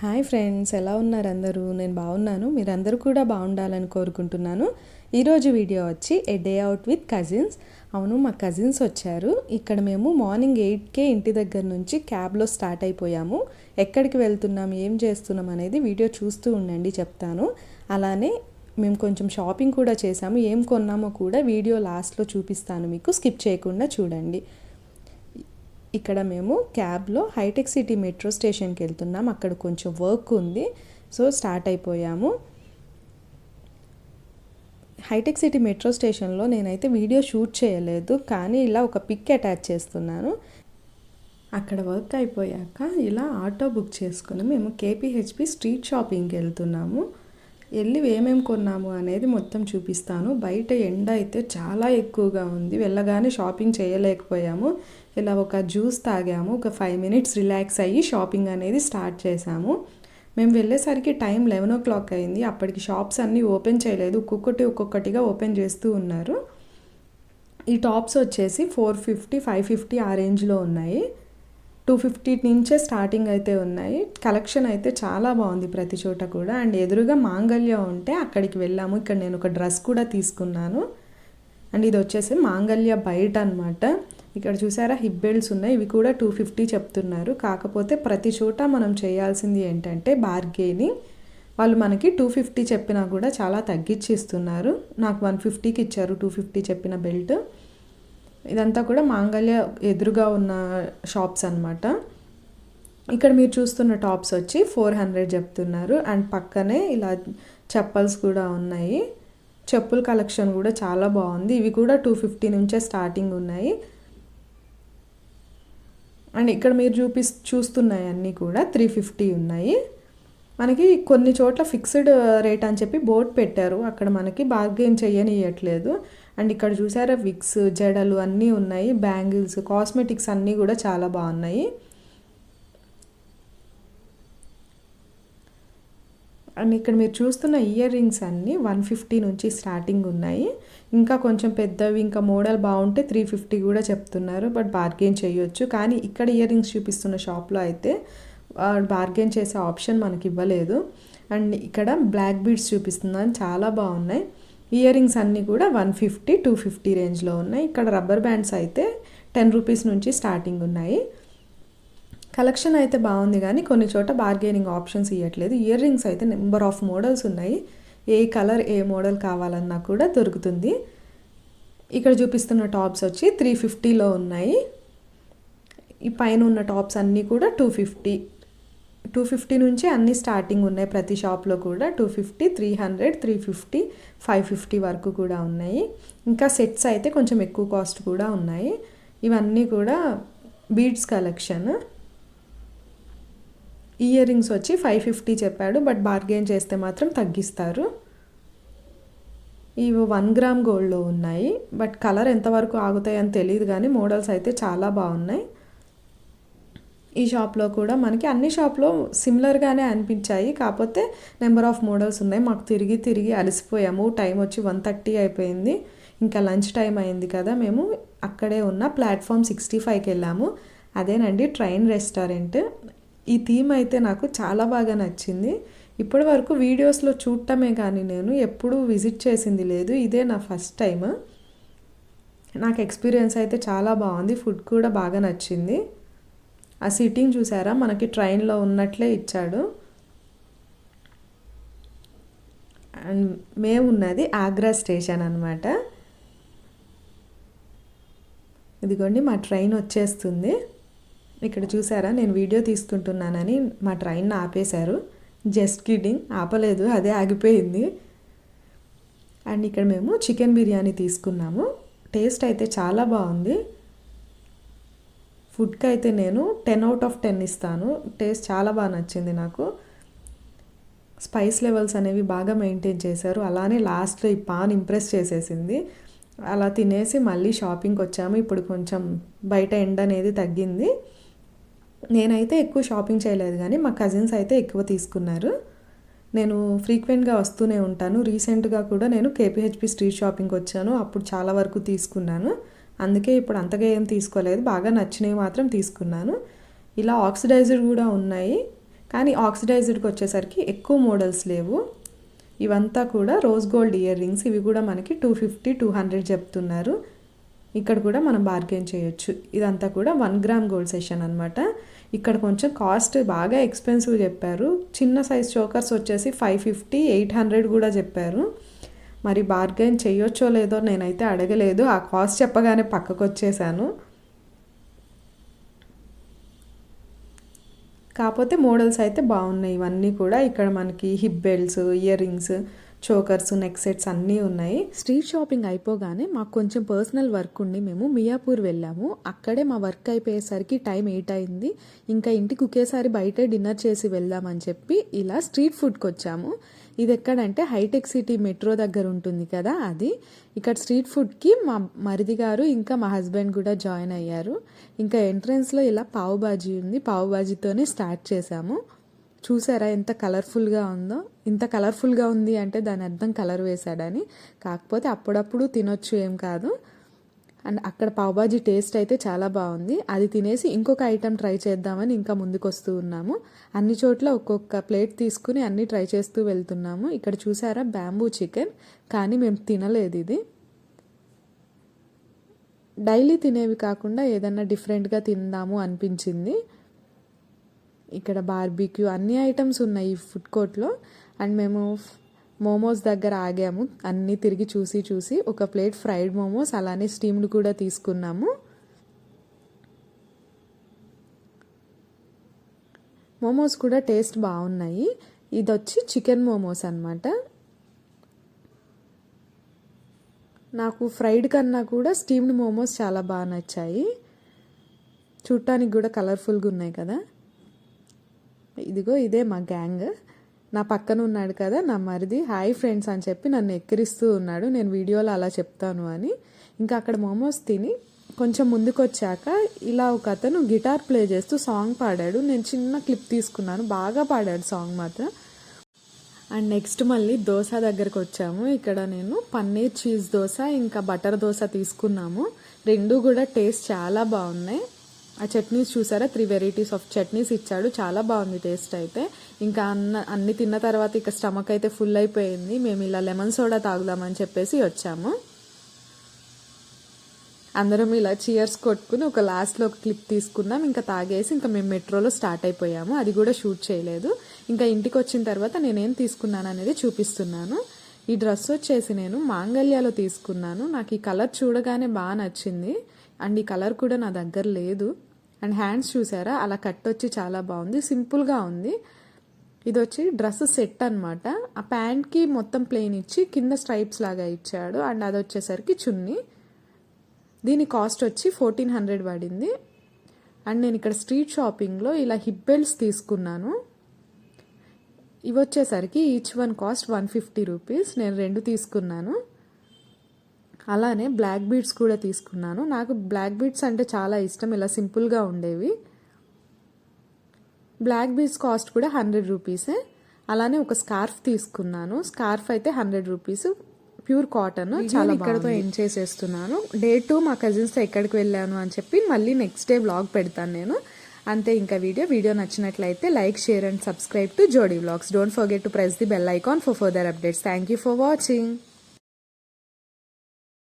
Hi friends, ఎలా ఉన్నారు అందరూ? నేను బాగున్నాను. మీరందరూ కూడా బాగుండాలని కోరుకుంటున్నాను. ఈరోజు వీడియో వచ్చి ఏ డే అవుట్ విత్ కజిన్స్. అవును, మా కజిన్స్ వచ్చారు. ఇక్కడ మేము మార్నింగ్ 8కే ఇంటి దగ్గర నుంచి క్యాబ్లో స్టార్ట్ అయిపోయాము. ఎక్కడికి వెళ్తున్నాం, ఏం చేస్తున్నాం అనేది వీడియో చూస్తూ ఉండండి, చెప్తాను. అలానే మేము కొంచెం షాపింగ్ కూడా చేసాము. ఏం కొన్నామో కూడా వీడియో లాస్ట్లో చూపిస్తాను, మీకు స్కిప్ చేయకుండా చూడండి. ఇక్కడ మేము క్యాబ్లో హైటెక్ సిటీ మెట్రో స్టేషన్కి వెళ్తున్నాం. అక్కడ కొంచెం వర్క్ ఉంది, సో స్టార్ట్ అయిపోయాము. హైటెక్ సిటీ మెట్రో స్టేషన్లో నేనైతే వీడియో షూట్ చేయలేదు, కానీ ఇలా ఒక పిక్ అటాచ్ చేస్తున్నాను. అక్కడ వర్క్ అయిపోయాక ఇలా ఆటో బుక్ చేసుకుని మేము కేపీహెచ్పి స్ట్రీట్ షాపింగ్కి వెళ్తున్నాము. వెళ్ళి ఏమేమి కొన్నాము అనేది మొత్తం చూపిస్తాను. బయట ఎండ అయితే చాలా ఎక్కువగా ఉంది, వెళ్ళగానే షాపింగ్ చేయలేకపోయాము. ఇలా ఒక జ్యూస్ తాగాము, ఒక 5 minutes రిలాక్స్ అయ్యి షాపింగ్ అనేది స్టార్ట్ చేసాము. మేము వెళ్ళేసరికి టైం 11 o'clock అయింది. అప్పటికి షాప్స్ అన్నీ ఓపెన్ చేయలేదు, ఒక్కొక్కటిగా ఓపెన్ చేస్తూ ఉన్నారు. ఈ టాప్స్ వచ్చేసి 450, 550 ఆ రేంజ్లో ఉన్నాయి. 250 నుంచే స్టార్టింగ్ అయితే ఉన్నాయి. కలెక్షన్ అయితే చాలా బాగుంది ప్రతి చోట కూడా. అండ్ ఎదురుగా మాంగళ్య ఉంటే అక్కడికి వెళ్ళాము. ఇక్కడ నేను ఒక డ్రెస్ కూడా తీసుకున్నాను. అండ్ ఇది వచ్చేసి మాంగళ్య బయట అనమాట. ఇక్కడ చూసారా, హిప్ బెల్ట్స్ ఉన్నాయి, ఇవి కూడా 250 చెప్తున్నారు. కాకపోతే ప్రతి చోట మనం చేయాల్సింది ఏంటంటే బార్గెనింగ్. వాళ్ళు మనకి 250 చెప్పినా కూడా చాలా తగ్గించి ఇస్తున్నారు. నాకు 150కి ఇచ్చారు 250 చెప్పిన బెల్ట్. ఇదంతా కూడా మాంగళ్య ఎదురుగా ఉన్న షాప్స్ అనమాట. ఇక్కడ మీరు చూస్తున్న టాప్స్ వచ్చి 400 చెప్తున్నారు. అండ్ పక్కనే ఇలా చెప్పల్స్ కూడా ఉన్నాయి. చెప్పుల కలెక్షన్ కూడా చాలా బాగుంది. ఇవి కూడా 250 నుంచే స్టార్టింగ్ ఉన్నాయి. అండ్ ఇక్కడ మీరు చూస్తున్నాయి అన్నీ కూడా 350 ఉన్నాయి. మనకి కొన్ని చోట్ల ఫిక్స్డ్ రేట్ అని చెప్పి బోర్డు పెట్టారు, అక్కడ మనకి బార్గెన్ చేయనియట్లేదు. అండ్ ఇక్కడ చూసారా, విక్స్, జడలు అన్నీ ఉన్నాయి, బ్యాంగిల్స్, కాస్మెటిక్స్ అన్నీ కూడా చాలా బాగున్నాయి. అండ్ ఇక్కడ మీరు చూస్తున్న ఇయర్ రింగ్స్ అన్నీ 150 నుంచి స్టార్టింగ్ ఉన్నాయి. ఇంకా కొంచెం పెద్దవి, ఇంకా మోడల్ బాగుంటే 350 కూడా చెప్తున్నారు. బట్ బార్గెన్ చేయొచ్చు. కానీ ఇక్కడ ఇయర్ రింగ్స్ చూపిస్తున్న షాప్లో అయితే బార్గెన్ చేసే ఆప్షన్ మనకి ఇవ్వలేదు. అండ్ ఇక్కడ బ్లాక్ బీడ్స్ చూపిస్తున్నాను, చాలా బాగున్నాయి. ఇయర్ రింగ్స్ అన్నీ కూడా 150, 250 రేంజ్లో ఉన్నాయి. ఇక్కడ రబ్బర్ బ్యాండ్స్ అయితే 10 రూపీస్ నుంచి స్టార్టింగ్ ఉన్నాయి. కలెక్షన్ అయితే బాగుంది, కానీ కొన్ని చోట బార్గెనింగ్ ఆప్షన్స్ ఇవ్వట్లేదు. ఇయర్ రింగ్స్ అయితే నెంబర్ ఆఫ్ మోడల్స్ ఉన్నాయి, ఏ కలర్ ఏ మోడల్ కావాలన్నా కూడా దొరుకుతుంది. ఇక్కడ చూపిస్తున్న టాప్స్ వచ్చి 350లో ఉన్నాయి. ఈ పైన ఉన్న టాప్స్ అన్నీ కూడా 250 నుంచి అన్నీ స్టార్టింగ్ ఉన్నాయి. ప్రతి షాప్లో కూడా 250, 300, 350, 550 వరకు కూడా ఉన్నాయి. ఇంకా సెట్స్ అయితే కొంచెం ఎక్కువ కాస్ట్ కూడా ఉన్నాయి. ఇవన్నీ కూడా బీడ్స్ కలెక్షన్. ఇయర్ రింగ్స్ వచ్చి 550 చెప్పాడు, బట్ బార్గెన్ చేస్తే మాత్రం తగ్గిస్తారు. ఇవి 1 గ్రామ్ గోల్డ్లో ఉన్నాయి, బట్ కలర్ ఎంతవరకు ఆగుతాయని తెలియదు, కానీ మోడల్స్ అయితే చాలా బాగున్నాయి. ఈ షాప్లో కూడా మనకి అన్ని షాప్లో సిమిలర్గానే అనిపించాయి, కాకపోతే నెంబర్ ఆఫ్ మోడల్స్ ఉన్నాయి. మాకు తిరిగి అలసిపోయాము. టైం వచ్చి 1:30 అయిపోయింది. ఇంకా లంచ్ టైం అయింది కదా, మేము అక్కడే ఉన్న ప్లాట్ఫామ్ 65కి వెళ్ళాము. అదేనండి ట్రైన్ రెస్టారెంట్. ఈ థీమ్ అయితే నాకు చాలా బాగా నచ్చింది. ఇప్పటి వరకు వీడియోస్లో చూడటమే కానీ నేను ఎప్పుడూ విజిట్ చేసింది లేదు, ఇదే నా ఫస్ట్ టైం. నాకు ఎక్స్పీరియన్స్ అయితే చాలా బాగుంది. ఫుడ్ కూడా బాగా నచ్చింది. ఆ సీటింగ్ చూసారా, మనకి ట్రైన్లో ఉన్నట్లే ఇచ్చాడు. అండ్ మేము ఉన్నది ఆగ్రా స్టేషన్ అనమాట. ఇదిగోండి మా ట్రైన్ వచ్చేస్తుంది. ఇక్కడ చూసారా, నేను వీడియో తీసుకుంటున్నానని మా ట్రైన్ ఆపేశారు. జస్ట్ కిడ్డింగ్, ఆపలేదు, అదే ఆగిపోయింది. అండ్ ఇక్కడ మేము చికెన్ బిర్యానీ తీసుకున్నాము. టేస్ట్ అయితే చాలా బాగుంది. ఫుడ్కి అయితే నేను 10 out of 10 ఇస్తాను. టేస్ట్ చాలా బాగా నచ్చింది నాకు. స్పైస్ లెవెల్స్ అనేవి బాగా మెయింటైన్ చేశారు. అలానే లాస్ట్లో ఈ పాన్ ఇంప్రెస్ చేసేసింది. అలా తినేసి మళ్ళీ షాపింగ్కి వచ్చాము. ఇప్పుడు కొంచెం బయట ఎండ అనేది తగ్గింది. నేనైతే ఎక్కువ షాపింగ్ చేయలేదు, కానీ మా కజిన్స్ అయితే ఎక్కువ తీసుకున్నారు. నేను ఫ్రీక్వెంట్గా వస్తూనే ఉంటాను. రీసెంట్గా కూడా నేను కేపీహెచ్పి స్ట్రీట్ షాపింగ్కి వచ్చాను, అప్పుడు చాలా వరకు తీసుకున్నాను. అందుకే ఇప్పుడు అంతగా ఏం తీసుకోలేదు, బాగా నచ్చినవి మాత్రం తీసుకున్నాను. ఇలా ఆక్సిడైజర్ కూడా ఉన్నాయి. కానీ ఆక్సిడైజ్డ్కి వచ్చేసరికి ఎక్కువ మోడల్స్ లేవు. ఇవంతా కూడా రోజ్ గోల్డ్ ఇయర్ రింగ్స్. ఇవి కూడా మనకి 250 200 చెప్తున్నారు. ఇక్కడ కూడా మనం బార్గెన్ చేయొచ్చు. ఇదంతా కూడా 1 గ్రామ్ గోల్డ్ సెషన్ అనమాట. ఇక్కడ కొంచెం కాస్ట్ బాగా ఎక్స్పెన్సివ్ చెప్పారు. చిన్న సైజ్ చోకర్స్ వచ్చేసి 550 800 కూడా చెప్పారు. మరి బార్గెన్ చేయొచ్చో లేదో నేనైతే అడగలేదు. ఆ కాస్ట్ చెప్పగానే పక్కకు వచ్చేసాను. కాకపోతే మోడల్స్ అయితే బాగున్నాయి. ఇవన్నీ కూడా ఇక్కడ మనకి hip belts, ear rings, chokers, neck sets అన్నీ ఉన్నాయి. స్ట్రీట్ షాపింగ్ అయిపోగానే మాకు కొంచెం పర్సనల్ వర్క్ ఉండి మేము మియాపూర్ వెళ్ళాము. అక్కడే మా వర్క్ అయిపోయేసరికి టైం 8 అయింది. ఇంకా ఇంటికి ఒకేసారి బయటే డిన్నర్ చేసి వెళ్దామని చెప్పి ఇలా స్ట్రీట్ ఫుడ్కి వచ్చాము. ఇది ఎక్కడంటే హైటెక్ సిటీ మెట్రో దగ్గర ఉంటుంది కదా, అది. ఇక్కడ స్ట్రీట్ ఫుడ్కి మా మరిది గారు ఇంకా మా హస్బెండ్ కూడా జాయిన్ అయ్యారు. ఇంకా ఎంట్రన్స్లో ఇలా పావు బాజీ ఉంది. పావు బాజీతోనే స్టార్ట్ చేసాము. చూసారా ఎంత కలర్ఫుల్గా ఉందో. ఇంత కలర్ఫుల్గా ఉంది అంటే దాని అర్థం కలర్ వేసాడని. కాకపోతే అప్పుడప్పుడు తినొచ్చు, ఏం కాదు. అండ్ అక్కడ పావుబాజీ టేస్ట్ అయితే చాలా బాగుంది. అది తినేసి ఇంకొక ఐటెం ట్రై చేద్దామని ఇంకా ముందుకు వస్తూ ఉన్నాము. అన్ని చోట్ల ఒక్కొక్క ప్లేట్ తీసుకుని అన్నీ ట్రై చేస్తూ వెళ్తున్నాము. ఇక్కడ చూసారా బ్యాంబూ చికెన్, కానీ మేము తినలేదు. ఇది డైలీ తినేవి కాకుండా ఏదన్నా డిఫరెంట్గా తిందాము అనిపించింది. ఇక్కడ బార్బిక్యూ అన్ని ఐటమ్స్ ఉన్నాయి ఈ ఫుడ్ కోర్ట్లో. అండ్ మేము మోమోస్ దగ్గర ఆగాము. అన్నీ తిరిగి చూసి ఒక ప్లేట్ ఫ్రైడ్ మోమోస్ అలానే స్టీమ్డ్ కూడా తీసుకున్నాము. మోమోస్ కూడా టేస్ట్ బాగున్నాయి. ఇది వచ్చి చికెన్ మోమోస్ అన్నమాట. నాకు ఫ్రైడ్ కన్నా కూడా స్టీమ్డ్ మోమోస్ చాలా బాగా నచ్చాయి. చూడటానికి కూడా కలర్ఫుల్గా ఉన్నాయి కదా. ఇదిగో ఇదే మా గ్యాంగ్. నా పక్కన ఉన్నాడు కదా నా మరిది. హాయ్ ఫ్రెండ్స్ అని చెప్పి నన్ను ఎక్కిరిస్తూ ఉన్నాడు, నేను వీడియోలో అలా చెప్తాను అని. ఇంకా అక్కడ మోమోస్ తిని కొంచెం ముందుకు వచ్చాక ఇలా ఒక అతను గిటార్ ప్లే చేస్తూ సాంగ్ పాడాడు. నేను చిన్న క్లిప్ తీసుకున్నాను. బాగా పాడాడు సాంగ్ మాత్రం. అండ్ నెక్స్ట్ మళ్ళీ దోశ దగ్గరకు వచ్చాము. ఇక్కడ నేను పన్నీర్ చీజ్ దోశ ఇంకా బటర్ దోశ తీసుకున్నాము. రెండు కూడా టేస్ట్ చాలా బాగున్నాయి. ఆ చట్నీస్ చూసారా, 3 వెరైటీస్ ఆఫ్ చట్నీస్ ఇచ్చాడు. చాలా బాగుంది టేస్ట్ అయితే. ఇంకా అన్ని తిన్న తర్వాత ఇక స్టమక్ అయితే ఫుల్ అయిపోయింది. మేము ఇలా లెమన్ సోడా తాగుదామని చెప్పేసి వచ్చాము. అందరం ఇలా చీయర్స్ కొట్టుకుని ఒక లాస్ట్లో ఒక క్లిప్ తీసుకున్నాం. ఇంకా తాగేసి ఇంకా మేము మెట్రోలో స్టార్ట్ అయిపోయాము. అది కూడా షూట్ చేయలేదు. ఇంకా ఇంటికి వచ్చిన తర్వాత నేనేం తీసుకున్నాను అనేది చూపిస్తున్నాను. ఈ డ్రెస్ వచ్చేసి నేను మాంగళ్యాలో తీసుకున్నాను. నాకు ఈ కలర్ చూడగానే బాగా నచ్చింది. అండ్ ఈ కలర్ కూడా నా దగ్గర లేదు. అండ్ హ్యాండ్స్ చూసారా, అలా కట్ వచ్చి చాలా బాగుంది. సింపుల్గా ఉంది. ఇది వచ్చి డ్రెస్ సెట్ అనమాట. ఆ ప్యాంట్కి మొత్తం ప్లెయిన్ ఇచ్చి కింద స్ట్రైప్స్ లాగా ఇచ్చాడు. అండ్ అది వచ్చేసరికి చున్నీ. దీని కాస్ట్ వచ్చి 1400 పడింది. అండ్ నేను ఇక్కడ స్ట్రీట్ షాపింగ్లో ఇలా హిప్ బెల్ట్స్ తీసుకున్నాను. ఇవి వచ్చేసరికి ఈచ్ వన్ కాస్ట్ 150 రూపీస్. నేను 2 తీసుకున్నాను. అలానే బ్లాక్ బీడ్స్ కూడా తీసుకున్నాను. నాకు బ్లాక్ బీడ్స్ అంటే చాలా ఇష్టం, ఇలా సింపుల్గా ఉండేవి. బ్లాక్ బీడ్స్ కాస్ట్ కూడా 100 రూపీసే. అలానే ఒక స్కార్ఫ్ తీసుకున్నాను. స్కార్ఫ్ అయితే 100 రూపీస్, ప్యూర్ కాటన్. చాలా ఇక్కడతో ఎండ్ చేసేస్తున్నాను. డే 2 మా కజిన్స్తో ఎక్కడికి వెళ్ళాను అని చెప్పి మళ్ళీ నెక్స్ట్ డే వ్లాగ్ పెడతాను నేను. అంతే. ఇంకా వీడియో నచ్చినట్లయితే like, share and subscribe to Jodi vlogs. Don't forget to press the bell icon for further updates. Thank you for watching.